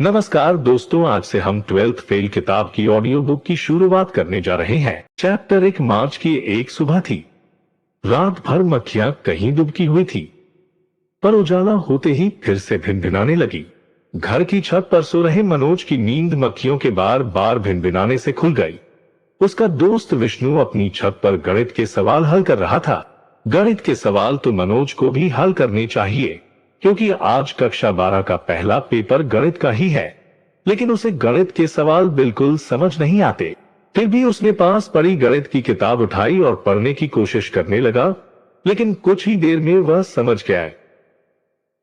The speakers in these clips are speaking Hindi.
नमस्कार दोस्तों, आज से हम 12th फेल किताब की ऑडियो बुक की शुरुआत करने जा रहे हैं। चैप्टर 1 मार्च की एक सुबह थी। रात भर मक्खियां कहीं डुबकी हुई थी, पर उजाला होते ही फिर से भिनभिनाने लगी। घर की छत पर सो रहे मनोज की नींद मक्खियों के बार बार भिनभिनाने से खुल गई। उसका दोस्त विष्णु अपनी छत पर गणित के सवाल हल कर रहा था। गणित के सवाल तो मनोज को भी हल करने चाहिए, क्योंकि आज कक्षा 12 का पहला पेपर गणित का ही है। लेकिन उसे गणित के सवाल बिल्कुल समझ नहीं आते। फिर भी उसने पास पड़ी गणित की किताब उठाई और पढ़ने की कोशिश करने लगा, लेकिन कुछ ही देर में वह समझ गया।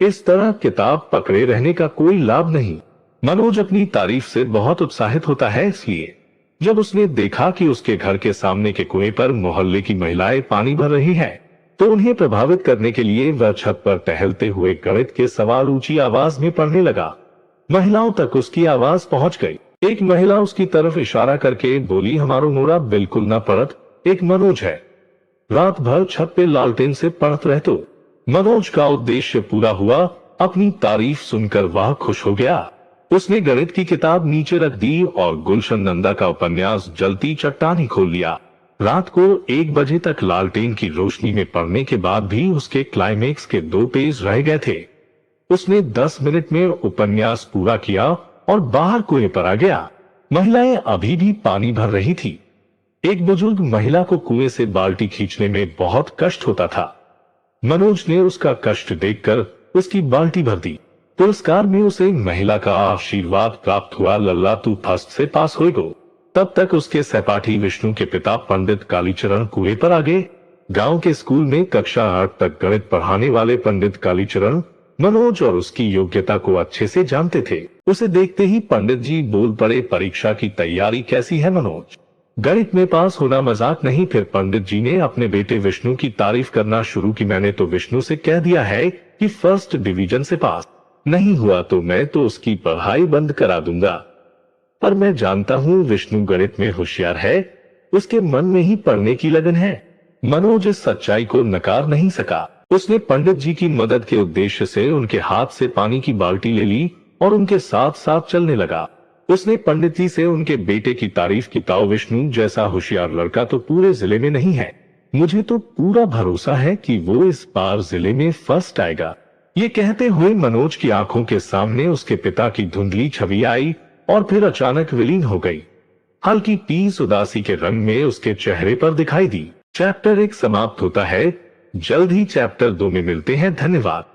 इस तरह किताब पकड़े रहने का कोई लाभ नहीं। मनोज अपनी तारीफ से बहुत उत्साहित होता है, इसलिए जब उसने देखा कि उसके घर के सामने के कुएं पर मोहल्ले की महिलाएं पानी भर रही हैं, तो उन्हें प्रभावित करने के लिए वह छत पर टहलते हुए गणित के सवाल ऊंची आवाज में पढ़ने लगा। महिलाओं तक उसकी आवाज पहुंच गई। एक महिला उसकी तरफ इशारा करके बोली, हमारो मोरा बिल्कुल न पढ़त, एक मनोज है, रात भर छत पे लालटेन से पढ़त रहतो। मनोज का उद्देश्य पूरा हुआ। अपनी तारीफ सुनकर वह खुश हो गया। उसने गणित की किताब नीचे रख दी और गुलशन नंदा का उपन्यास जलती चट्टान ही खोल लिया। रात को 1 बजे तक लालटेन की रोशनी में पढ़ने के बाद भी उसके क्लाइमेक्स के 2 पेज रह गए थे। उसने 10 मिनट में उपन्यास पूरा किया और बाहर कुएं पर आ गया। महिलाएं अभी भी पानी भर रही थी। एक बुजुर्ग महिला को कुएं से बाल्टी खींचने में बहुत कष्ट होता था। मनोज ने उसका कष्ट देखकर उसकी बाल्टी भर दी। पुरस्कार में उसे महिला का आशीर्वाद प्राप्त हुआ, लल्ला तू फर्स्ट से पास होएगो। तब तक उसके सहपाठी विष्णु के पिता पंडित कालीचरण कुएं पर आ गए। गांव के स्कूल में कक्षा 8 तक गणित पढ़ाने वाले पंडित कालीचरण मनोज और उसकी योग्यता को अच्छे से जानते थे। उसे देखते ही पंडित जी बोल पड़े, परीक्षा की तैयारी कैसी है मनोज? गणित में पास होना मजाक नहीं। फिर पंडित जी ने अपने बेटे विष्णु की तारीफ करना शुरू की। मैंने तो विष्णु से कह दिया है कि फर्स्ट डिवीजन से पास नहीं हुआ तो मैं तो उसकी पढ़ाई बंद करा दूंगा। पर मैं जानता हूँ विष्णु गणित में होशियार है, उसके मन में ही पढ़ने की लगन है। मनोज इस सच्चाई को नकार नहीं सका। उसने पंडित जी की मदद के उद्देश्य से उनके हाथ से पानी की बाल्टी ले ली और उनके साथ साथ चलने लगा। उसने पंडित जी से उनके बेटे की तारीफ की। ताऊ, विष्णु जैसा होशियार लड़का तो पूरे जिले में नहीं है। मुझे तो पूरा भरोसा है कि वो इस बार जिले में फर्स्ट आएगा। ये कहते हुए मनोज की आंखों के सामने उसके पिता की धुंधली छवि आई और फिर अचानक विलीन हो गई। हल्की पीस उदासी के रंग में उसके चेहरे पर दिखाई दी। चैप्टर 1 समाप्त होता है। जल्द ही चैप्टर 2 में मिलते हैं। धन्यवाद।